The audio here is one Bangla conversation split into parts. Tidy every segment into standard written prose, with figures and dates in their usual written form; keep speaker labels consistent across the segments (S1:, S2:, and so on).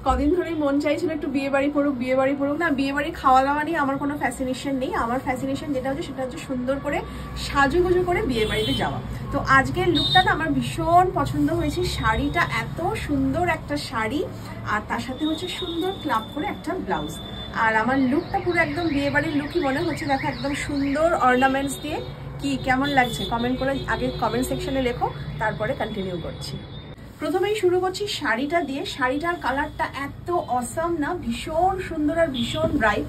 S1: কদিন ধরেই মন চাইছিল একটু বিয়ে বাড়ি পড়ুক না। বিয়ে বাড়ি খাওয়া দাওয়া নিয়ে আমার কোনো ফ্যাসিনেশন নেই। আমার ফ্যাসিনেশন যেটা হচ্ছে সেটা হচ্ছে সুন্দর করে সাজুগুজু করে বিয়ে বাড়িতে যাওয়া। তো আজকের লুকটা না আমার ভীষণ পছন্দ হয়েছে। শাড়িটা এত সুন্দর একটা শাড়ি, আর তার সাথে হচ্ছে সুন্দর ক্লাব করে একটা ব্লাউজ। আর আমার লুকটা পুরো একদম বিয়ে বাড়ির লুকই মনে হচ্ছে। দেখো একদম সুন্দর অর্নামেন্টস দিয়ে। কি কেমন লাগছে কমেন্ট করে আগে কমেন্ট সেকশনে লেখো, তারপরে কন্টিনিউ করছি। প্রথমেই শুরু করছি শাড়িটা দিয়ে। শাড়িটার কালারটা এত অসাম না, ভীষণ সুন্দর আর ভীষণ ব্রাইট।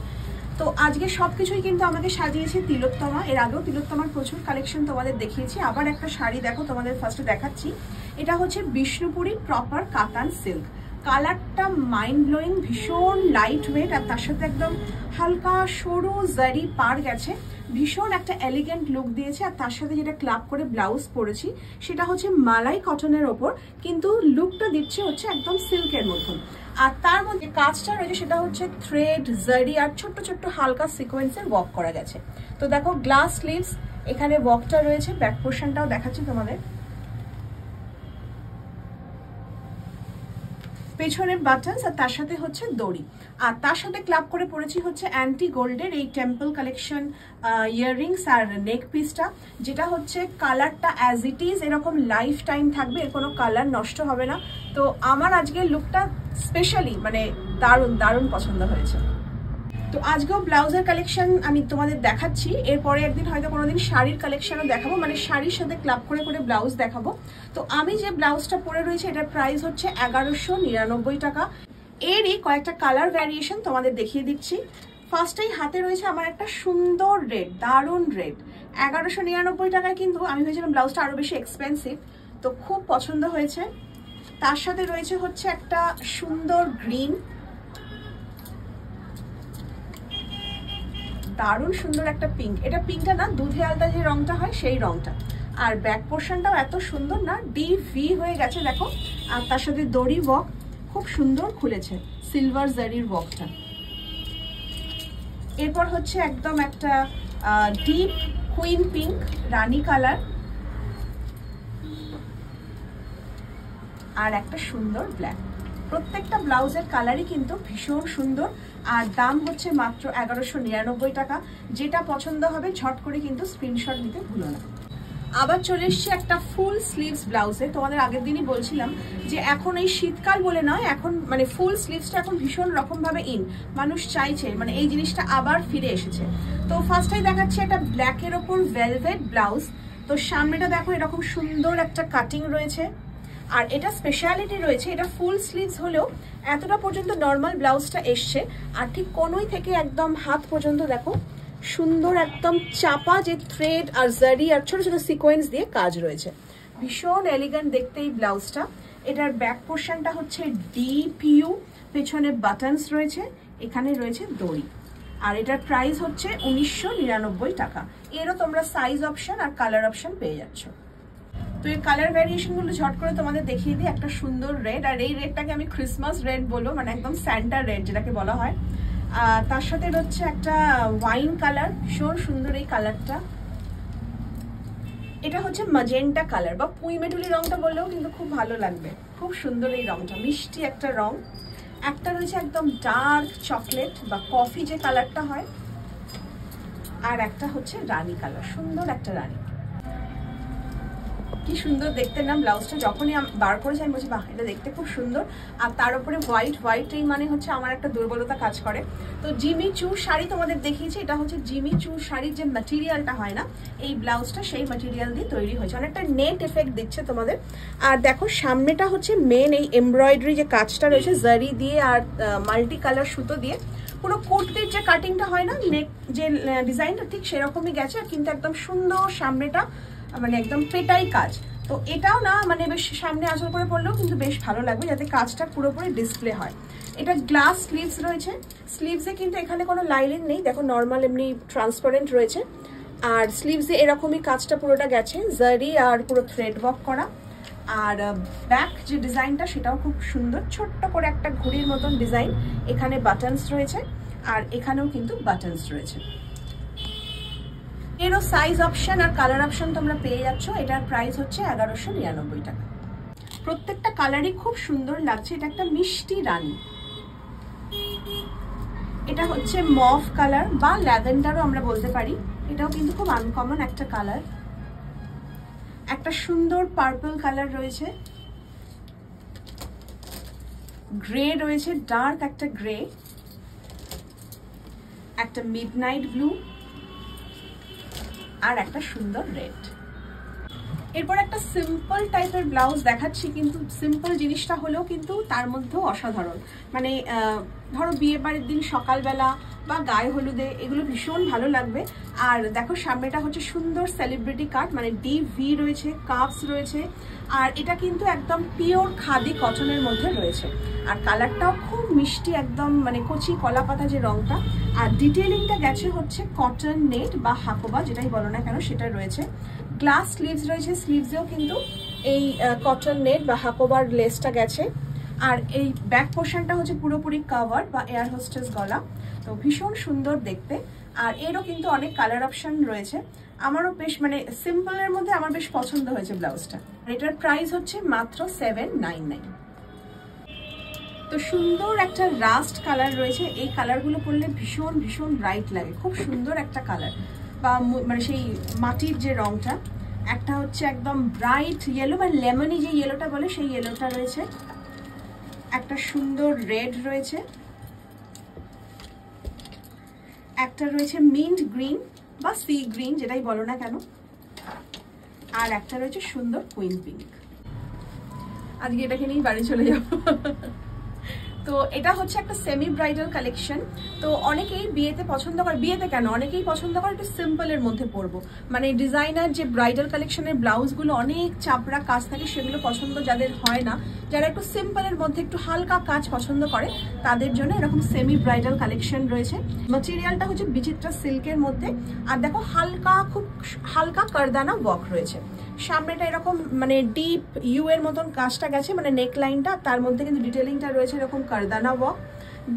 S1: তো আজকে সবকিছুই কিন্তু আমাকে সাজিয়েছে তিলোত্তমা। এর আগেও তিলোত্তমার প্রচুর কালেকশন তোমাদের দেখিয়েছি। আবার একটা শাড়ি দেখো তোমাদের ফার্স্টে দেখাচ্ছি। এটা হচ্ছে বিষ্ণুপুরি প্রপার কাতান সিল্ক। কালারটা মাইন্ড ব্লোয়িং, ভীষণ লাইট ওয়েট, আর তার সাথে একদম হালকা সরু জারি পার গেছে। ভীষণ একটা এলিগেন্ট লুক দিয়েছে। আর তার সাথে যেটা ক্লাব করে ব্লাউজ পরেছি সেটা হচ্ছে মালাই কটনের ওপর, কিন্তু লুকটা দিচ্ছে হচ্ছে একদম সিল্কের মতন। আর তার মধ্যে কাজটা রয়েছে সেটা হচ্ছে থ্রেড, জারি আর ছোট্ট ছোট্ট হালকা সিকোয়েন্সের ওয়ার্ক করা গেছে। তো দেখো গ্লাস স্লিভস, এখানে ওয়ার্কটা রয়েছে। ব্যাক পোর্শনটাও দেখাচ্ছি তোমাদের। পেছনে বাটনস আর তার সাথে হচ্ছে দড়ি, আর তার সাথে ক্লাব করে পরেছি হচ্ছে অ্যান্টি গোল্ডের এই টেম্পল কালেকশন ইয়াররিংস আর নেক পিসটা, যেটা হচ্ছে কালারটা অ্যাজ ইট ইজ এরকম লাইফ টাইম থাকবে, এর কোনো কালার নষ্ট হবে না। তো আমার আজকের লুকটা স্পেশালি মানে দারুণ দারুণ পছন্দ হয়েছে। তো আজকেও ব্লাউজের কালেকশন আমি তোমাদের দেখাচ্ছি। এরপরে একদিন হয়তো কোনোদিন শাড়ির কালেকশনও দেখাবো, মানে শাড়ির সাথে ক্লাব করে করে ব্লাউজ দেখাবো। তো আমি যে ব্লাউজটা পরে রয়েছে এটার প্রাইস হচ্ছে 1199 টাকা। এরই কয়েকটা কালার ভ্যারিয়েশন তোমাদের দেখিয়ে দিচ্ছি। ফার্স্টেই হাতে রয়েছে আমার একটা সুন্দর রেড, দারুণ রেড। 1199 টাকায় কিন্তু আমি ভেবেছিলাম ব্লাউজটা আরো বেশি এক্সপেন্সিভ, তো খুব পছন্দ হয়েছে। তার সাথে রয়েছে হচ্ছে একটা সুন্দর গ্রিন, দারুণ সুন্দর একটা পিঙ্ক। এটা পিঙ্কটা না, দুধে আলতা যে রংটা হয় সেই রংটা। আর ব্যাক পোর্শনটাও এত সুন্দর না, DV হয়ে গেছে দেখো। আর তার সাথে দড়ি ওয়ার্ক খুব সুন্দর খুলেছে, সিলভার জারির ওয়ার্কটা। এরপর হচ্ছে একদম একটা ডিপ কুইন পিঙ্ক, রানী কালার, আর একটা সুন্দর ব্ল্যাক। প্রত্যেকটা ব্লাউজের কালারই কিন্তু ভীষণ সুন্দর। আর দাম হচ্ছে মাত্র 1199 টাকা। যেটা পছন্দ হবে ঝট করে কিন্তু স্ক্রিনশট নিতে ভুলো না। আবার চলে এসছি একটা ফুল স্লিভস ব্লাউজে। তোমাদের আগের দিনই বলছিলাম যে এখন এই শীতকাল বলে নয়, এখন মানে ফুল স্লিভসটা এখন ভীষণ রকম ভাবে ইন, মানুষ চাইছে, মানে এই জিনিসটা আবার ফিরে এসেছে। তো ফার্স্টেই দেখাচ্ছি একটা ব্ল্যাকের ওপর ভেলভেট ব্লাউজ। তো সামনেটা দেখো এরকম সুন্দর একটা কাটিং রয়েছে। আর এটা স্পেশালিটি রয়েছে, এটা ফুল স্লিভস হলেও এতটা পর্যন্ত নর্মাল ব্লাউজটা এসছে। আর ঠিক কোনোই থেকে একদম হাত পর্যন্ত দেখো সুন্দর একদম চাপা যে থ্রেড আর জারি আর ছোট ছোট সিকোয়েন্স দিয়ে কাজ রয়েছে। ভীষণ এলিগেন্ট দেখতে এই ব্লাউজটা। এটার ব্যাক পোর্শনটা হচ্ছে DPU, পেছনে বাটনস রয়েছে, এখানে রয়েছে দড়ি। আর এটার প্রাইস হচ্ছে 1999 টাকা। এরও তোমরা সাইজ অপশন আর কালার অপশন পেয়ে যাচ্ছ। তো এই কালার ভ্যারিয়েশনগুলো ঝট করে তোমাদের দেখিয়ে দিই। একটা সুন্দর রেড, আর এই রেডটাকে আমি ক্রিসমাস রেড বলবো, মানে একদম স্যান্টা রেড যেটাকে বলা হয়। তার সাথে হচ্ছে একটা ওয়াইন কালার, ভীষণ সুন্দর এই কালারটা। এটা হচ্ছে ম্যাজেন্টা কালার বা পুঁই মেটুলি রংটা বললেও কিন্তু খুব ভালো লাগবে। খুব সুন্দর এই রংটা, মিষ্টি একটা রং। একটা রয়েছে একদম ডার্ক চকলেট বা কফি যে কালারটা হয়, আর একটা হচ্ছে রানী কালার, সুন্দর একটা রানী। কি সুন্দর দেখতে না ব্লাউজটা। যখনই বার করেছি আমি বলছি বাহ, এটা দেখতে খুব সুন্দর। আর তার উপরে হোয়াইট, হোয়াইটই মানে হচ্ছে আমার একটা দুর্বলতা কাজ করে। তো জিমি চু শাড়ি তোমাদের দেখিয়েছি, এটা হচ্ছে জিমি চু শাড়ির যে ম্যাটেরিয়ালটা হয় না, এই ব্লাউজটা সেই ম্যাটেরিয়াল দিয়ে তৈরি হয়েছে, অনেকটা নেট এফেক্ট দিচ্ছে তোমাদের। আর দেখো সামনেটা হচ্ছে মেন এই এমব্রয়ডারি যে কাজটা রয়েছে জারি দিয়ে আর মাল্টি কালার সুতো দিয়ে, পুরো কুর্তির যে কাটিংটা হয় না, নেক যে ডিজাইনটা ঠিক সেরকমই গেছে, কিন্তু একদম সুন্দর সামনেটা মানে একদম পেটাই কাজ। তো এটাও না মানে বেশ সামনে আঁচল করে পড়লেও কিন্তু বেশ ভালো লাগবে, যাতে কাজটা পুরোপুরি ডিসপ্লে হয়। এটা গ্লাস স্লিভস রয়েছে। স্লিভসে কিন্তু এখানে কোনো লাইনিং নেই, দেখো নর্মাল এমনি ট্রান্সপারেন্ট রয়েছে। আর স্লিভসে এরকমই কাজটা পুরোটা গেছে, জারি আর পুরো থ্রেড ওয়ার্ক করা। আর ব্যাক যে ডিজাইনটা সেটাও খুব সুন্দর, ছোট্ট করে একটা ঘুড়ির মতন ডিজাইন। এখানে বাটনস রয়েছে আর এখানেও কিন্তু বাটনস রয়েছে। এরও সাইজ অপশন আর কালার অপশন তোমরা পেয়ে যাচ্ছ। এটার প্রাইস হচ্ছে 1199 টাকা। প্রত্যেকটা কালারই খুব সুন্দর লাগছে। এটা একটা মিষ্টি রানী, এটা হচ্ছে মভ কালার বা ল্যাভেন্ডারও আমরা বলতে পারি, এটাও কিন্তু খুব আনকমন একটা কালার। একটা সুন্দর পার্পল কালার রয়েছে, গ্রে রয়েছে, ডার্ক একটা গ্রে, একটা মিডনাইট ব্লু আর একটা সুন্দর রেড। এরপর একটা সিম্পল টাইপের ব্লাউজ দেখাচ্ছি, কিন্তু সিম্পল জিনিসটা হলেও কিন্তু তার মধ্যেও অসাধারণ। মানে ধরো বিয়ে বাড়ির দিন সকালবেলা বা গায়ে হলুদে এগুলো ভীষণ ভালো লাগবে। আর দেখো সামনেটা হচ্ছে সুন্দর সেলিব্রিটি কাট, মানে ডিপ ভি রয়েছে, কাপস রয়েছে, আর এটা কিন্তু একদম পিওর খাদি কটনের মধ্যে রয়েছে। আর কালারটাও খুব মিষ্টি, একদম মানে কচি কলা পাতা যে রংটা। আর ডিটেলিংটা গেছে হচ্ছে কটন নেট বা হাকোবা যেটাই বলো না কেন সেটা রয়েছে। গ্লাস স্লিভস রয়েছে, স্লিভসেও কিন্তু এই কটন নেট বা হাকোবার লেসটা গেছে। আর এই ব্যাক পোর্শনটা হচ্ছে পুরোপুরি কাভার্ড বা এয়ার হোস্টেস গলা, তো ভীষণ সুন্দর দেখতে। আর এরও কিন্তু অনেক কালার অপশন রয়েছে, আমারও বেশ মানে সিম্পলের মধ্যে আমার বেশ পছন্দ হয়েছে ব্লাউজটা। এটার প্রাইস হচ্ছে মাত্র 799। তো সুন্দর একটা রাস্ট কালার রয়েছে, এই কালারগুলো পরলে ভীষণ ভীষণ ব্রাইট লাগে, খুব সুন্দর একটা কালার বা মানে সেই মাটির যে রংটা। একটা হচ্ছে একদম ব্রাইট ইয়েলো বা লেমনি যে ইয়েলোটা বলে সেই ইয়েলোটা রয়েছে, একটা সুন্দর রেড রয়েছে, একটা রয়েছে মিন্ট গ্রিন বা সি গ্রিন যেটাই বলো না কেন, আর একটা রয়েছে সুন্দর কুইন পিঙ্ক। আজকে এটাকে নিয়েই বাড়ি চলে যাবো। তো এটা হচ্ছে একটা সেমি ব্রাইডাল কালেকশন। তো অনেকেই বিয়েতে পছন্দ করে, বিয়েতে কেন অনেকেই পছন্দ করে একটু সিম্পলের মধ্যে পরবো, মানে ডিজাইনার যে ব্রাইডাল কালেকশনের ব্লাউজগুলো অনেক চাপড়া কাজ থাকে সেগুলো পছন্দ যাদের হয় না, যারা একটু সিম্পলের মধ্যে একটু হালকা কাজ পছন্দ করে তাদের জন্য এরকম সেমি ব্রাইডাল কালেকশন রয়েছে। ম্যাটেরিয়ালটা হচ্ছে বিচিত্রা সিল্কের মধ্যে, আর দেখো হালকা খুব হালকা কারদানা ওয়ার্ক রয়েছে। সামনেটা এরকম মানে ডিপ ইউ এর মতন কাজটা গেছে, মানে নেক লাইনটা, তার মধ্যে কিন্তু ডিটেলিংটা রয়েছে এরকম কারদানা ওয়ার্ক।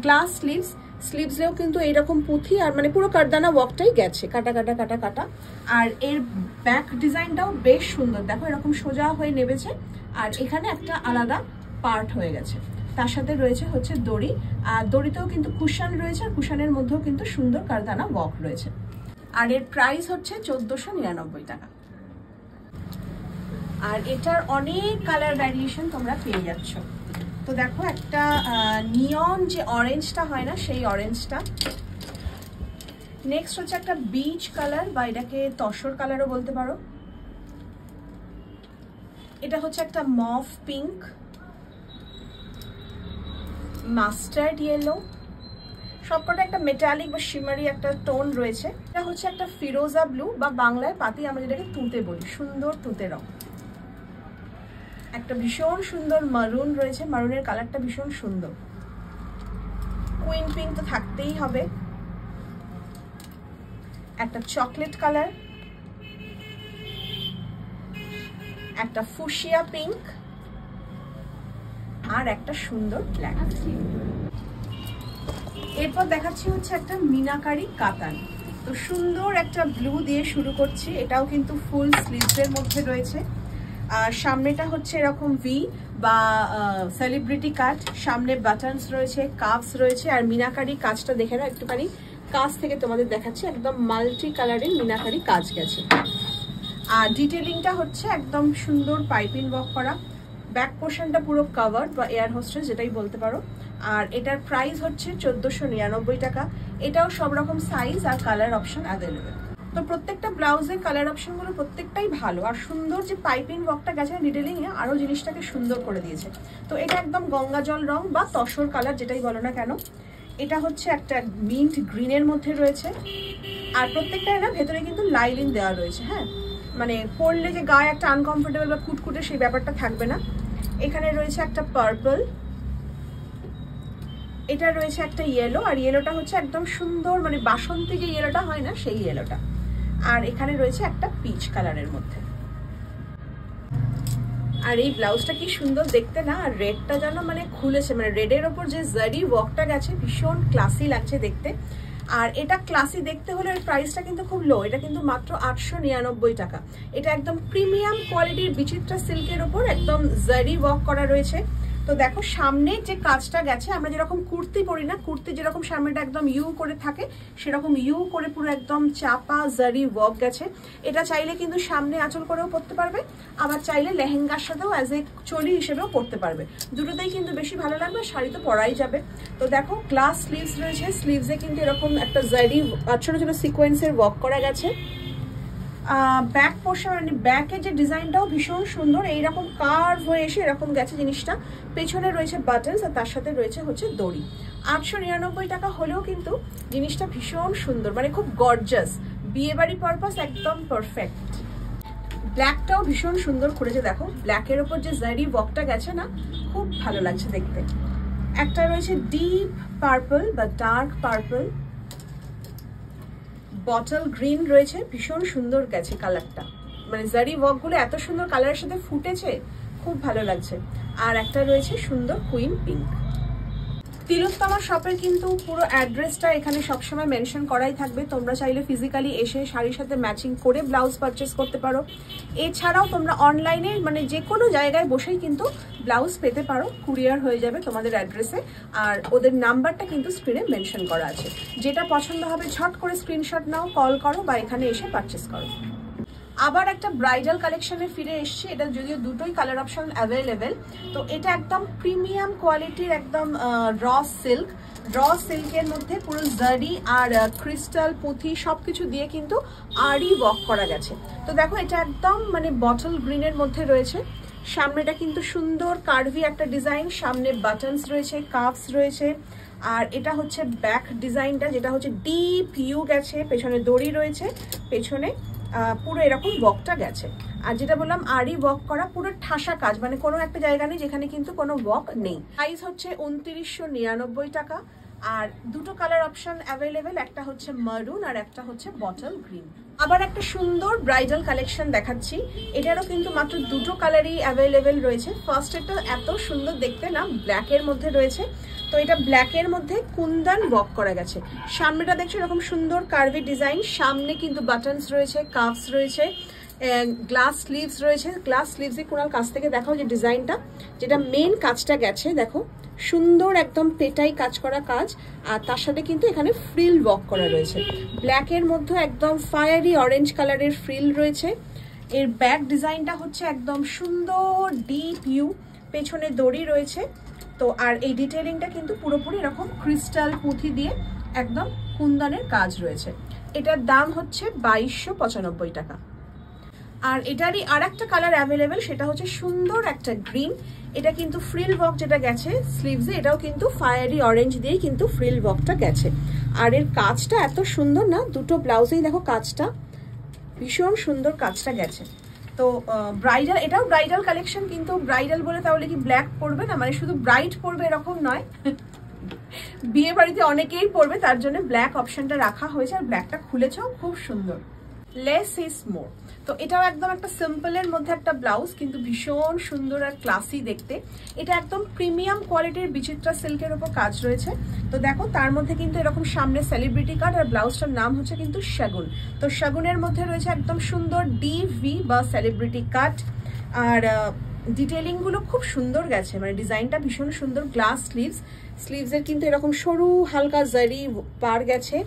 S1: গ্লাস স্লিভস, স্লিভসেও কিন্তু এইরকম পুঁথি আর মানে পুরো কারদানা ওয়ার্কটাই গেছে, কাটা কাটা কাটা কাটা। আর এর ব্যাক ডিজাইনটাও বেশ সুন্দর, দেখো এরকম সোজা হয়ে নেবেছে, আর এখানে একটা আলাদা পার্ট হয়ে গেছে। তার সাথে রয়েছে হচ্ছে দড়ি, আর দড়িতেও কিন্তু কুশন রয়েছে, আর কুশনের মধ্যেও কিন্তু সুন্দর কারদানা ওয়ার্ক রয়েছে। আর এর প্রাইস হচ্ছে 1499 টাকা। আর এটার অনেক কালার ভ্যারিয়েশন তোমরা পেয়ে যাচ্ছ। তো দেখো একটা নিয়ন যে অরেঞ্জটা হয় না সেই অরেঞ্জটা, নেক্সট হচ্ছে একটা বিচ কালার বা এটাকে তসর কালারও বলতে পারো, এটা হচ্ছে একটা মভ পিঙ্ক, মাস্টার্ড ইয়েলো, সবকটা একটা মেটালিক বা শিমারি একটা টোন রয়েছে। এটা হচ্ছে একটা ফিরোজা ব্লু বা বাংলায় পাতি আমরা যেটাকে তুঁতে বলি, সুন্দর তুঁতে রং। একটা ভীষণ সুন্দর মারুন রয়েছে, মারুনের কালারটা ভীষণ সুন্দর। কুইন পিঙ্ক তো থাকতেই হবে, একটা চকলেট কালার, একটা ফুশিয়া পিঙ্ক, আর একটা সুন্দর ব্ল্যাক। এরপর দেখাচ্ছি হচ্ছে একটা মিনাকারি কাতান। তো সুন্দর একটা ব্লু দিয়ে শুরু করছি, এটাও কিন্তু ফুল স্লিভসের মধ্যে রয়েছে। সামনেটা হচ্ছে এরকম ভি বা সেলিব্রিটি কাট, সামনে বাটনস রয়েছে, কাপস রয়েছে, আর মিনাকারি কাজটা দেখে নাও একটুখানি কাজ থেকে তোমাদের দেখাচ্ছি, একদম মাল্টি কালারের মিনাকারি কাজ গেছে। আর ডিটেলিংটা হচ্ছে একদম সুন্দর পাইপিং ওয়ার্ক করা, ব্যাক পোর্শনটা পুরো কাভার্ড বা এয়ার হোস্টেস যেটাই বলতে পারো। আর এটার প্রাইস হচ্ছে 1499 টাকা। এটাও সব রকম সাইজ আর কালার অপশন অ্যাভেলেবেল। তো প্রত্যেকটা ব্লাউজের কালার অপশনগুলো প্রত্যেকটাই ভালো, আর সুন্দর যে পাইপিং ওয়ার্কটা গেছে ডিটেলিংয়ে আরও জিনিসটাকে সুন্দর করে দিয়েছে। তো এটা একদম গঙ্গা জল রং বা তসর কালার যেটাই বলো না কেন। এটা হচ্ছে একটা মিন্ট গ্রিনের মধ্যে রয়েছে, আর প্রত্যেকটাই না ভেতরে কিন্তু লাইলিন দেওয়া রয়েছে। হ্যাঁ, মানে পরলে যে গায়ে একটা আনকমফোর্টেবল বা কুটকুটে সেই ব্যাপারটা থাকবে না। এখানে রয়েছে একটা পার্পল, এটা রয়েছে একটা ইয়েলো, আর ইয়েলোটা হচ্ছে একদম সুন্দর মানে বাসন্তী যে ইয়েলোটা হয় না সেই ইয়েলোটা। আর এখানে রয়েছে একটা পিচ কালারের মধ্যে। আর এই ব্লাউজটা কি সুন্দর দেখতে না, আর রেডটা যেন মানে খুলেছে, মানে রেডের ওপর যে জারি ওয়ার্কটা গেছে ভীষণ ক্লাসি লাগছে দেখতে। আর এটা ক্লাসি দেখতে হলে এর প্রাইসটা কিন্তু খুব লো, এটা কিন্তু মাত্র 899 টাকা। এটা একদম প্রিমিয়াম কোয়ালিটির বিচিত্রা সিল্কের ওপর একদম জারি ওয়ার্ক করা রয়েছে, তো দেখো সামনের যে কাজটা গেছে, আমরা যেরকম কুর্তি পরি না, কুর্তি যেরকম সামনেটা একদম ইউ করে থাকে, সেরকম ইউ করে পুরো একদম চাপা জারি ওয়ার্ক গেছে। এটা চাইলে কিন্তু সামনে আঁচল করেও পরতে পারবে, আবার চাইলে লেহেঙ্গার সাথেও অ্যাজ এ চলি হিসেবেও পরতে পারবে, দুটোতেই কিন্তু বেশি ভালো লাগবে, শাড়ি তো পরাই যাবে। তো দেখো গ্লাস স্লিভস রয়েছে, স্লিভসে কিন্তু এরকম একটা জারি ছোট ছোট সিকোয়েন্সের ওয়ার্ক করা গেছে। ব্যাক পোর্শন মানে ব্যাকের যে ডিজাইনটাও ভীষণ সুন্দর, এইরকম কার্ভ হয়ে এসে এরকম গেছে জিনিসটা। পেছনে রয়েছে বাটনস আর তার সাথে রয়েছে হচ্ছে দড়ি। 899 টাকা হলেও কিন্তু জিনিসটা ভীষণ সুন্দর, মানে খুব গর্জাস, বিয়ে বাড়ি পারপাস একদম পারফেক্ট। ব্ল্যাকটাও ভীষণ সুন্দর করেছে, দেখো ব্ল্যাকের ওপর যে জারি ওয়ার্কটা গেছে না, খুব ভালো লাগছে দেখতে। একটা রয়েছে ডিপ পার্পল বা ডার্ক পার্পল, বটল গ্রিন রয়েছে, ভীষণ সুন্দর গেছে কালারটা, মানে জারি ওয়ার্কগুলো এত সুন্দর কালারের সাথে ফুটেছে, খুব ভালো লাগছে। আর একটা রয়েছে সুন্দর কুইন পিঙ্ক। তিলোত্তমা শপের কিন্তু পুরো অ্যাড্রেসটা এখানে সবসময় মেনশন করাই থাকবে, তোমরা চাইলে ফিজিক্যালি এসে শাড়ির সাথে ম্যাচিং করে ব্লাউজ পারচেস করতে পারো। এছাড়াও তোমরা অনলাইনে মানে যে কোনো জায়গায় বসেই কিন্তু ব্লাউজ পেতে পারো, কুরিয়ার হয়ে যাবে তোমাদের অ্যাড্রেসে। আর ওদের নাম্বারটা কিন্তু স্ক্রিনে মেনশন করা আছে, যেটা পছন্দ হবে ঝট করে স্ক্রিনশট নাও, কল করো বা এখানে এসে পারচেস করো। আবার একটা ব্রাইডাল কালেকশনে ফিরে এসছে, এটা যদিও দুটোই কালার অপশন অ্যাভেলেবেল। তো এটা একদম প্রিমিয়াম কোয়ালিটির একদম র সিল্কের মধ্যে পুরো জারি আর ক্রিস্টাল পুঁথি সবকিছু দিয়ে কিন্তু আড়ি ওয়ার্ক করা গেছে। তো দেখো এটা একদম মানে বটল গ্রিনের মধ্যে রয়েছে, সামনেটা কিন্তু সুন্দর কার্ভি একটা ডিজাইন, সামনে বাটনস রয়েছে, কাপস রয়েছে। আর এটা হচ্ছে ব্যাক ডিজাইনটা, যেটা হচ্ছে ডিপ ইউ গেছে, পেছনে দড়ি রয়েছে, পেছনে পুরো এরকম ওয়ার্কটা গেছে। আর যেটা বললাম আড়ি ওয়ার্ক করা, পুরো ঠাসা কাজ, মানে কোনো একটা জায়গা নেই যেখানে কিন্তু কোনো ওয়ার্ক নেই। প্রাইস হচ্ছে 2999 টাকা। আর দুটো কালার অপশন অ্যাভেলেবেল, একটা হচ্ছে মারুন আর একটা হচ্ছে বটল গ্রিন। আবার একটা সুন্দর ব্রাইডাল কালেকশন দেখাচ্ছি, এটারও কিন্তু মাত্র দুটো কালারই অ্যাভেলেবেল রয়েছে। ফার্স্ট এটা এত সুন্দর দেখতে না, ব্ল্যাকের মধ্যে রয়েছে। তো এটা ব্ল্যাকের মধ্যে কুন্দন ওয়ার্ক করা গেছে, সামনেটা দেখছো এরকম সুন্দর কার্ভি ডিজাইন, সামনে কিন্তু বাটনস রয়েছে, কাপস রয়েছে, গ্লাস স্লিভস রয়েছে। গ্লাস স্লিভসে কোনাল কাছ থেকে দেখাও যে ডিজাইনটা, যেটা মেন কাজটা গেছে, দেখো সুন্দর একদম পেটাই কাজ করা কাজ। আর তার সাথে কিন্তু এখানে ফ্রিল ওয়ার্ক করা রয়েছে, ব্ল্যাকের মধ্যে একদম ফায়ারি অরেঞ্জ কালারের ফ্রিল রয়েছে। এর ব্যাক ডিজাইনটা হচ্ছে একদম সুন্দর ডিপ ইউ, পেছনে দড়ি রয়েছে। তো আর এই ডিটেলিংটা কিন্তু পুরোপুরি এরকম ক্রিস্টাল পুঁথি দিয়ে একদম কুন্দনের কাজ রয়েছে। এটার দাম হচ্ছে 2295 টাকা। আর এটারই আর একটা কালার অ্যাভেলেবেল, সেটা হচ্ছে সুন্দর একটা গ্রিন। এটা কিন্তু ফ্রিল ওয়ার্ক যেটা গেছে স্লিভসে, এটাও কিন্তু ফায়ারি অরেঞ্জ দিয়েই কিন্তু ফ্রিল ওয়ার্কটা গেছে। আর এর কাজটা এত সুন্দর না, দুটো ব্লাউজেই দেখো কাজটা ভীষণ সুন্দর কাজটা গেছে। তো ব্রাইডাল, এটাও ব্রাইডাল কালেকশন, কিন্তু ব্রাইডাল বলে তাহলে কি ব্ল্যাক পরবে না, মানে শুধু ব্রাইড পরবে এরকম নয়, বিয়ে বাড়িতে অনেকেই পরবে, তার জন্য ব্ল্যাক অপশনটা রাখা হয়েছে। আর ব্ল্যাকটা খুলেছেও খুব সুন্দর, লেস ইজ মোর। তো এটাও একদম একটা সিম্পলের মধ্যে একটা ব্লাউজ, কিন্তু ভীষণ সুন্দর আর ক্লাসি দেখতে। এটা একদম প্রিমিয়াম কোয়ালিটির বিচিত্রা সিল্কের উপর কাজ রয়েছে। তো দেখো তার মধ্যে কিন্তু এরকম সামনে সেলিব্রিটি কাট, আর ব্লাউজটার নাম হচ্ছে কিন্তু শাগুন। তো শাগুনের মধ্যে রয়েছে একদম সুন্দর ডিভি বা সেলিব্রিটি কাট। আর ডিটেলিং গুলো খুব সুন্দর গেছে, মানে ডিজাইনটা ভীষণ সুন্দর। গ্লাস স্লিভসের কিন্তু এরকম সরু হালকা জারি পার গেছে।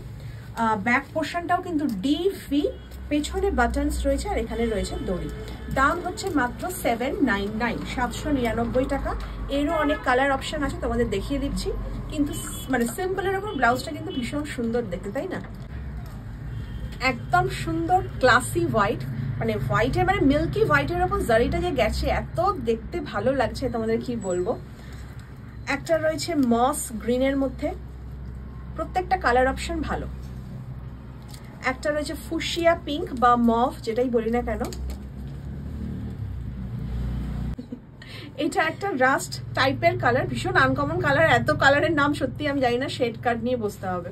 S1: ব্যাক পোর্শনটাও কিন্তু ডিভি, পেছনে বাটনস রয়েছে, আর এখানে রয়েছে দড়ি। দাম হচ্ছে মাত্র 799 টাকা। এরও অনেক কালার অপশন আছে, তোমাদের দেখিয়ে দিচ্ছি। কিন্তু মানে সিম্পলের উপর ব্লাউজটা কিন্তু ভীষণ সুন্দর দেখতে, তাই না? একদম সুন্দর ক্লাসি হোয়াইট, মানে হোয়াইটের মানে মিল্কি হোয়াইটের উপর জারিটা যে গেছে, এত দেখতে ভালো লাগছে তোমাদের কি বলবো। একটা রয়েছে মস গ্রিনের মধ্যে, প্রত্যেকটা কালার অপশন ভালো। একটা রয়েছে ফুশিয়া পিঙ্ক বা মভ, যেটাই বলি না কেন। এটা একটা রাস্ট টাইপের কালার, ভীষণ আনকমন কালার। এত কালারের নাম সত্যি আমি জানি না, শেড কার্ড নিয়ে বসতে হবে।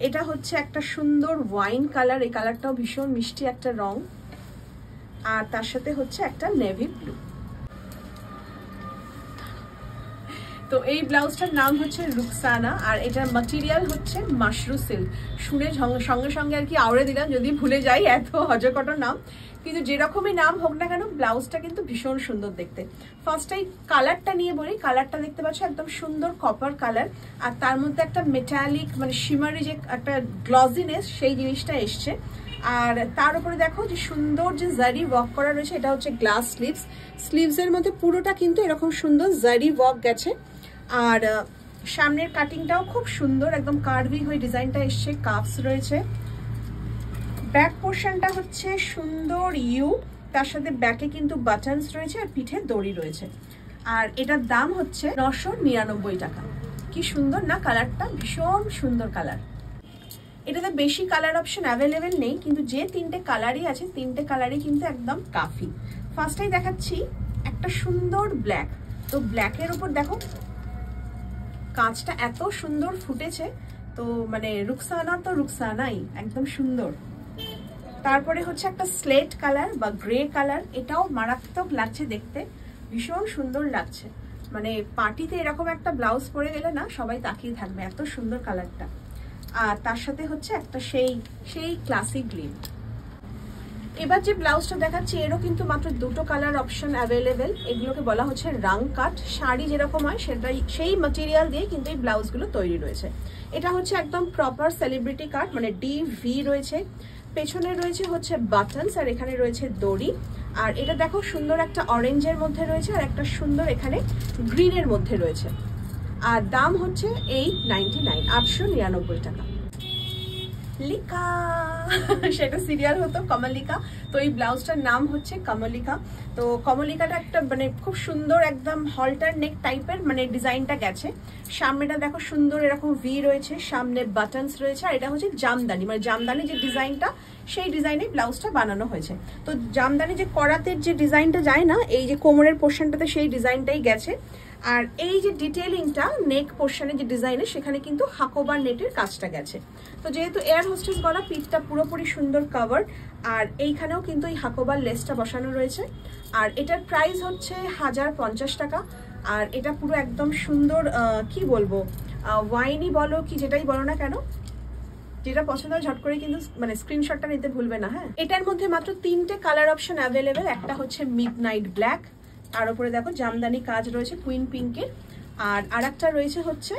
S1: এটা হচ্ছে একটা সুন্দর ওয়াইন কালার, এই কালারটাও ভীষণ মিষ্টি একটা রং। আর তার সাথে হচ্ছে একটা নেভি ব্লু। তো এই ব্লাউজটার নাম হচ্ছে রুকসানা, আর এটার ম্যাটেরিয়াল হচ্ছে মাশরু সিল্ক। শুনে সঙ্গে সঙ্গে আর কি আওড়ে দিলাম, যদি ভুলে যাই, এত হজকট নাম। কিন্তু যেরকমই নাম হোক না কেন ব্লাউজটা কিন্তু ভীষণ সুন্দর দেখতে। ফার্স্টেই কালারটা নিয়ে বলি, কালারটা দেখতে পাচ্ছ একদম সুন্দর কপার কালার, আর তার মধ্যে একটা মেটালিক মানে শিমারি যে একটা গ্লজিনেস সেই জিনিসটা এসছে। আর তার উপরে দেখো যে সুন্দর যে জারি ওয়ার্ক করা রয়েছে, এটা হচ্ছে গ্লাস স্লিভস। স্লিভসের মধ্যে পুরোটা কিন্তু এরকম সুন্দর জারি ওয়ার্ক গেছে। আর সামনের কাটিংটাও খুব সুন্দর, একদম কার্ভি হয়ে ডিজাইনটা এসছে, কাফস রয়েছে। ব্যাক পোর্শনটা হচ্ছে সুন্দর ইউ, তার সাথে ব্যাকে কিন্তু বাটনস রয়েছে আর পিঠে দড়ি রয়েছে। আর এটার দাম হচ্ছে 999 টাকা। কি সুন্দর না কালারটা, ভীষণ সুন্দর কালার। এটাতে বেশি কালার অপশন অ্যাভেলেবেল নেই, কিন্তু যে 3টে কালারই আছে 3টে কালারই কিন্তু একদম কাফি। ফার্স্টেই দেখাচ্ছি একটা সুন্দর ব্ল্যাক। তো ব্ল্যাকের উপর দেখো কাঁচটা এত সুন্দর ফুটেছে, তো মানে রুকসানা তো রুকসানাই, একদম সুন্দর। তারপরে হচ্ছে একটা স্লেট কালার বা গ্রে কালার, এটাও মারাত্মক লাগছে দেখতে, ভীষণ সুন্দর লাগছে। মানে পার্টিতে এরকম একটা ব্লাউজ পরে গেলে না সবাই তাকিয়ে থাকবে, এত সুন্দর কালারটা। আর তার সাথে হচ্ছে একটা সেই ক্লাসিক গ্রিন। এবার যে ব্লাউজটা দেখাচ্ছি এরও কিন্তু মাত্র 2টো কালার অপশন অ্যাভেলেবেল। এগুলোকে বলা হচ্ছে রাং কাট। শাড়ি যেরকম হয় সেটাই, সেই ম্যাটেরিয়াল দিয়ে কিন্তু এই ব্লাউজগুলো তৈরি রয়েছে। এটা হচ্ছে একদম প্রপার সেলিব্রিটি কাট, মানে DV রয়েছে, পেছনে রয়েছে হচ্ছে বাটনস, আর এখানে রয়েছে দড়ি। আর এটা দেখো সুন্দর একটা অরেঞ্জের মধ্যে রয়েছে, আর একটা সুন্দর এখানে গ্রিনের মধ্যে রয়েছে। আর দাম হচ্ছে 899, 899 টাকা। লিকা, সেটা সিরিয়াল হতো কমলিকা, তো এই ব্লাউজটার নাম হচ্ছে কমলিকা। তো কমলিকাটা একটা মানে খুব সুন্দর একদম হলটার নেক টাইপের মানে ডিজাইনটা গেছে। সামনেটা দেখো সুন্দর এরকম ভি রয়েছে, সামনে বাটনস রয়েছে, আর এটা হচ্ছে জামদানি, মানে জামদানি যে ডিজাইনটা সেই ডিজাইনে ব্লাউজটা বানানো হয়েছে। তো জামদানি যে করাতের যে ডিজাইনটা যায় না, এই যে কোমরের পোর্শনটাতে সেই ডিজাইনটাই গেছে। আর এই যে ডিটেইলিংটা নেক পোর্শনে যে ডিজাইনে, সেখানে কিন্তু হাকোবার নেটের কাজটা গেছে। তো যেহেতু এয়ার হোস্টেস গলা, পিঠটা পুরোপুরি সুন্দর কভার, আর এইখানেও কিন্তু এই হাকোবার লেসটা বসানো রয়েছে। আর এটার প্রাইস হচ্ছে 1050 টাকা। আর এটা পুরো একদম সুন্দর কি বলবো, ওয়াইনি বলো কি যেটাই বলো না কেন, যেটা পছন্দ হয় ঝট করে কিন্তু মানে স্ক্রিনশটটা নিতে ভুলবে না। হ্যাঁ, এটার মধ্যে মাত্র 3টে কালার অপশন অ্যাভেলেবেল। একটা হচ্ছে মিডনাইট ব্ল্যাক, তার উপরে দেখো জামদানি কাজ রয়েছে কুইন পিঙ্কের, আর আরেকটা রয়েছে হচ্ছে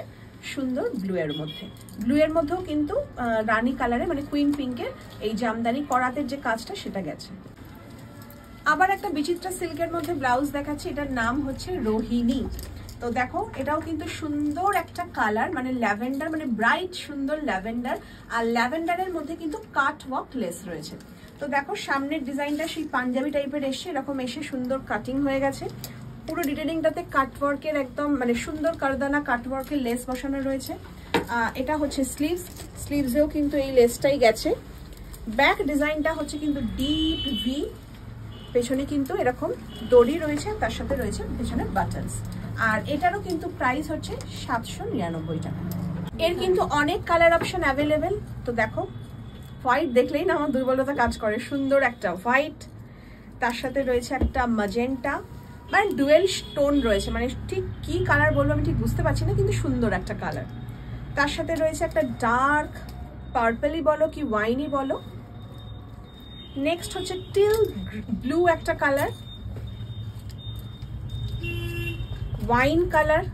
S1: সুন্দর ব্লু এর মধ্যে। ব্লু এর মধ্যেও কিন্তু রানী কালারে মানে কুইন পিঙ্কের এই জামদানি করাতের যে কাজটা সেটা গেছে। আবার একটা বিচিত্রা সিল্কের মধ্যে ব্লাউজ দেখাচ্ছি, এটার নাম হচ্ছে রোহিণী। তো দেখো এটাও কিন্তু সুন্দর একটা কালার, মানে ল্যাভেন্ডার, মানে ব্রাইট সুন্দর ল্যাভেন্ডার, আর ল্যাভেন্ডারের মধ্যে কিন্তু কাট ওয়ার্ক লেস রয়েছে। তো দেখো সামনের ডিজাইনটা সেই পাঞ্জাবি টাইপের এসছে, এরকম এসে সুন্দর কাটিং হয়ে গেছে। পুরো ডিটেলিংটাতে কাটওয়ার্কের একদম মানে সুন্দর কারদানা কাটওয়ার্কের লেস বসানো রয়েছে। এটা হচ্ছে স্লিভস, স্লিভসেও কিন্তু এই লেসটাই গেছে। ব্যাক ডিজাইনটা হচ্ছে কিন্তু ডিপ ভি, পেছনে কিন্তু এরকম দড়ি রয়েছে, তার সাথে রয়েছে পেছনে বাটনস। আর এটারও কিন্তু প্রাইস হচ্ছে 799 টাকা। এর কিন্তু অনেক কালার অপশন অ্যাভেলেবেল। তো দেখো হোয়াইট দেখলেই না আমার দুর্বলতা কাজ করে, সুন্দর একটা হোয়াইট, তার সাথে রয়েছে একটা ম্যাজেন্টা, মানে ডুয়েল স্টোন রয়েছে, মানে ঠিক কি কালার বলবো আমি ঠিক বুঝতে পারছি না, কিন্তু সুন্দর একটা কালার। তার সাথে রয়েছে একটা ডার্ক পার্পলি বলো কি ওয়াইনি বলো। নেক্সট হচ্ছে টিল ব্লু একটা কালার, ওয়াইন কালার,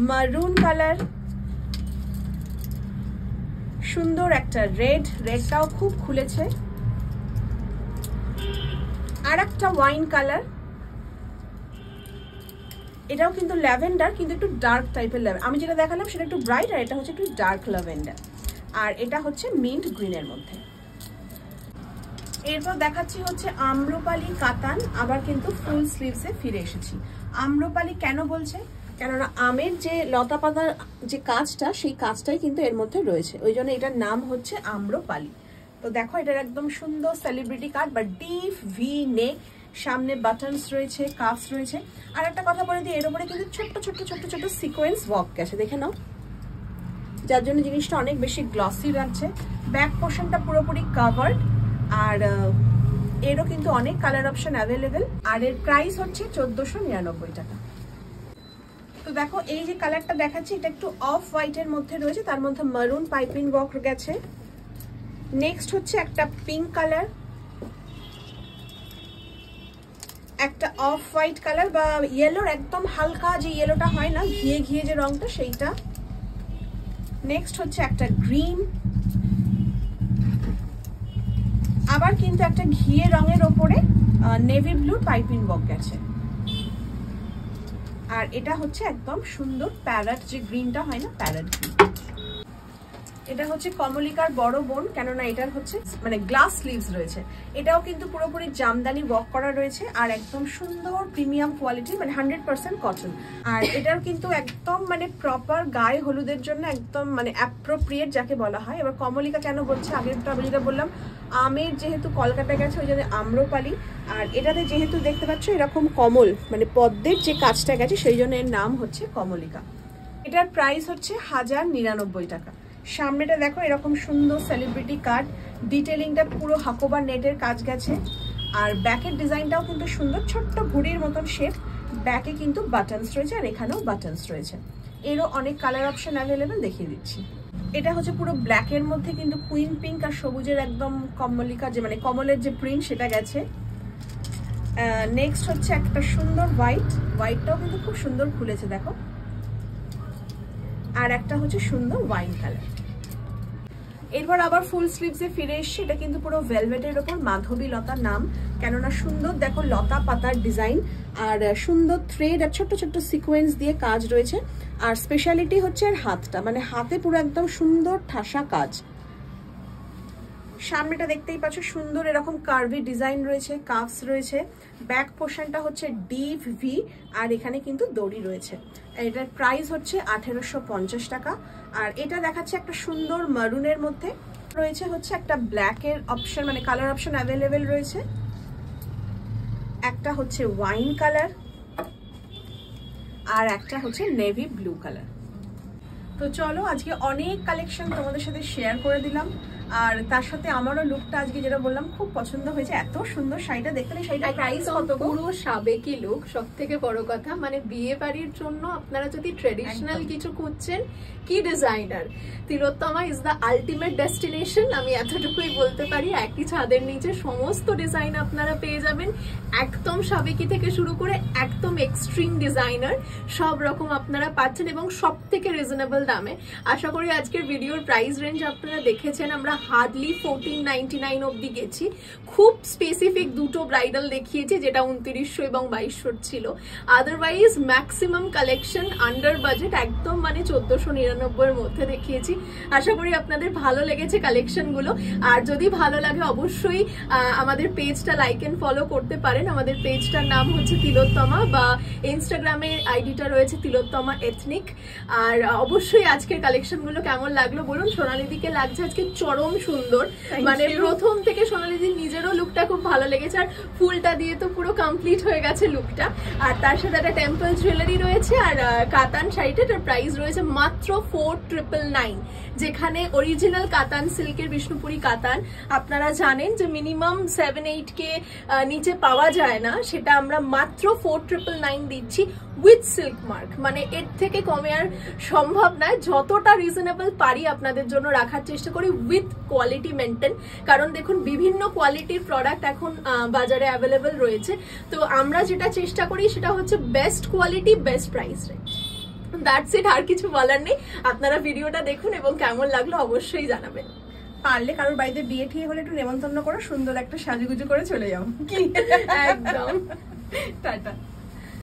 S1: মারুন কালার, সুন্দর একটা রেড, রেডটাও খুব খুলেছে, আর একটা ওয়াইন কালার, এটাও কিন্তু ল্যাভেন্ডার, কিন্তু একটু ডার্ক টাইপের ল্যাভেন্ডার। আমি যেটা দেখালাম সেটা একটু ব্রাইট, আর এটা হচ্ছে একটু ডার্ক ল্যাভেন্ডার, আর এটা হচ্ছে মিন্ট গ্রিনের মধ্যে। এরপর দেখাচ্ছি হচ্ছে আম্রপালি কাতান, আবার কিন্তু ফুল স্লিভসে ফিরে এসেছি। আম্রপালি কেন বলছে, কেননা আমের যে লতা পাতার যে কাজটা সেই কাজটাই কিন্তু এর মধ্যে রয়েছে, ওই জন্য এটার নাম হচ্ছে আম্রপালি। তো দেখো এটার একদম সুন্দর সেলিব্রিটি কাট বা ডিপ ভি নেক, সামনে বাটনস রয়েছে, কাফস রয়েছে। আর একটা কথা বলে দিই, এর উপরে কিন্তু ছোট্ট ছোট্ট ছোট্ট ছোট্ট সিকোয়েন্স ওয়ার্ক গেছে, দেখে নাও, যার জন্য জিনিসটা অনেক বেশি গ্লসি লাগছে। ব্যাক পোর্শনটা পুরোপুরি কাভার্ড, আর এরও কিন্তু অনেক কালার অপশন অ্যাভেলেবেল। আর এর প্রাইস হচ্ছে 1499 টাকা। তো দেখো এই যে কালারটা দেখাচ্ছি, এটা একটু অফ হোয়াইটের মধ্যে রয়েছে, তার মধ্যে মারুন পাইপিং ওয়ার্ক গেছে। নেক্সট হচ্ছে একটা পিঙ্ক কালার, একটা অফ হোয়াইট কালার বা ইয়েলোর একদম হালকা যে ইয়েলোটা হয় না, ঘিয়ে ঘিয়ে যে রংটা সেইটা। নেক্সট হচ্ছে একটা গ্রিন, আবার কিন্তু একটা ঘিয়ে রঙের ওপরে নেভি ব্লু পাইপিং ওয়ার্ক গেছে। আর এটা হচ্ছে একদম সুন্দর প্যারট যে গ্রিনটা হয় না, প্যারট গ্রিন। এটা হচ্ছে কমলিকার বড় বোন, কেননা এটার হচ্ছে মানে গ্লাস স্লিভস রয়েছে। এটাও কিন্তু পুরোপুরি জামদানি ওয়ার্ক করা রয়েছে আর একদম সুন্দর প্রিমিয়াম কোয়ালিটি, মানে 100% কটন। আর এটার কিন্তু একদম মানে প্রপার গায়ে হলুদের জন্য একদম মানে অ্যাপ্রোপ্রিয়েট যাকে বলা হয়। এবার কমলিকা কেন বলছে, আগেরটা আমি যেটা বললাম, আমের যেহেতু কলকাতা গেছে ওই জন্য আম্রপালি, আর এটাতে যেহেতু দেখতে পাচ্ছ এরকম কমল মানে পদ্মের যে কাজটা গেছে সেই জন্য এর নাম হচ্ছে কমলিকা। এটার প্রাইস হচ্ছে 1099 টাকা। সামনেটা দেখো এরকম সুন্দর সেলিব্রিটি কাট, ডিটেলিংটা পুরো হাকোবা নেটের কাজ গেছে। আর ব্যাকের ডিজাইনটাও কিন্তু সুন্দর, ছোট্ট ঘুড়ির মতন শেপ। ব্যাকে কিন্তু বাটনস রয়েছে আর এখানেও বাটনস রয়েছে। এরও অনেক কালার অপশন অ্যাভেলেবেল, দেখিয়ে দিচ্ছি। এটা হচ্ছে পুরো ব্ল্যাকের মধ্যে কিন্তু কুইন পিঙ্ক আর সবুজের একদম কমলিকা যে মানে কমলের যে প্রিন্ট সেটা গেছে। নেক্সট হচ্ছে একটা সুন্দর হোয়াইটটাও কিন্তু খুব সুন্দর খুলেছে দেখো। আর একটা হচ্ছে সুন্দর ওয়াইন কালার। এরপর আবার ফুল স্লিভসে ফিরে এসছে। এটা কিন্তু পুরো ভেলভেটের ওপর মাধবী লতা নাম, কেননা সুন্দর দেখো লতা পাতার ডিজাইন আর সুন্দর থ্রেড আর ছোট্ট ছোট্ট সিকোয়েন্স দিয়ে কাজ রয়েছে। আর স্পেশালিটি হচ্ছে এর হাতটা, মানে হাতে পুরো একদম সুন্দর ঠাসা কাজ। সামনেটা দেখতেই পাচ্ছ সুন্দর এরকম কার্ভি ডিজাইন রয়েছে, কাফস রয়েছে। ব্যাক পোর্শনটা হচ্ছে ডিপ ভি আর এখানে কিন্তু দড়ি রয়েছে। এটার প্রাইস হচ্ছে 1850 টাকা। আর এটা দেখাচ্ছে একটা সুন্দর মারুনের মধ্যে রয়েছে হচ্ছে একটা ব্ল্যাকের অপশন, মানে কালার অপশন অ্যাভেলেবেল রয়েছে। একটা হচ্ছে ওয়াইন কালার আর একটা হচ্ছে নেভি ব্লু কালার। তো চলো আজকে অনেক কালেকশন তোমাদের সাথে শেয়ার করে দিলাম। আর তার সাথে আমারও লুকটা আজকে যেটা বললাম খুব পছন্দ হয়েছে। এত সুন্দর শাড়িটা দেখলে, শাড়িটা প্রাইস কত?
S2: পুরো সাবেকি লুক, সব থেকে বড় কথা মানে বিয়ে বাড়ির জন্য আপনারা যদি ট্রেডিশনাল কিছু খুঁজছেন, কি designer, Tilottama is the ultimate destination. আমি এতটুকুই বলতে পারি। একই ছাদের নিচে সমস্ত ডিজাইন আপনারা পেয়ে যাবেন, একদম সাবেকি থেকে শুরু করে একদম এক্সট্রিম ডিজাইনার সব রকম আপনারা পাচ্ছেন এবং সব থেকে রিজনেবল দামে। আশা করি আজকের ভিডিওর প্রাইস রেঞ্জ আপনারা দেখেছেন। আমরা হার্ডলি 1499 অব্দি গেছি। খুব স্পেসিফিক দুটো ব্রাইডাল দেখিয়েছি যেটা 2900 এবং 2200 ছিল। Otherwise maximum collection under budget, একদম মানে 1499 এর মধ্যে দেখিয়েছি। আশা করি আপনাদের ভালো লেগেছে কালেকশনগুলো। আর যদি ভালো লাগে অবশ্যই আমাদের পেজটা লাইক এন্ড ফলো করতে পারেন। আমাদের পেজটার নাম হচ্ছে তিলোত্তমা, বা ইনস্টাগ্রামে আইডিটা রয়েছে তিলোত্তমা এথনিক। আর অবশ্যই আজকের কালেকশনগুলো কেমন লাগলো বলুন। সোনালিদিকে লাগছে আজকে চরম সুন্দর, মানে প্রথম থেকে সোনালিদির নিজেরও লুকটা খুব ভালো লেগেছে। আর ফুলটা দিয়ে তো পুরো কমপ্লিট হয়ে গেছে লুকটা। আর তার সাথে একটা টেম্পল জুয়েলারি রয়েছে আর কাতান শাড়িটার প্রাইস রয়েছে মাত্র 4999, যেখানে অরিজিনাল কাতান সিল্কের বিষ্ণুপুরি কাতান আপনারা জানেন যে মিনিমাম 7-8K নিচে পাওয়া যায় না, সেটা আমরা মাত্র 4999 দিচ্ছি উইথ সিল্ক মার্ক। মানে এর থেকে কমে আর সম্ভব নয়। যতটা রিজনেবল পারি আপনাদের জন্য রাখার চেষ্টা করি উইথ কোয়ালিটি মেনটেন, কারণ দেখুন বিভিন্ন কোয়ালিটির প্রোডাক্ট এখন বাজারে অ্যাভেলেবেল রয়েছে। তো আমরা যেটা চেষ্টা করি সেটা হচ্ছে best quality, best price range. That's it, আর কিছু বলার নেই। আপনারা ভিডিওটা দেখুন এবং কেমন লাগলো অবশ্যই জানাবেন।
S1: পারলে কারোর বাড়িতে বিয়ে ঠিয়ে হলে একটু নেমন্তন্ন করো, সুন্দর একটা সাজুগুজু করে চলে যাও।
S2: একদম।
S1: টাটা।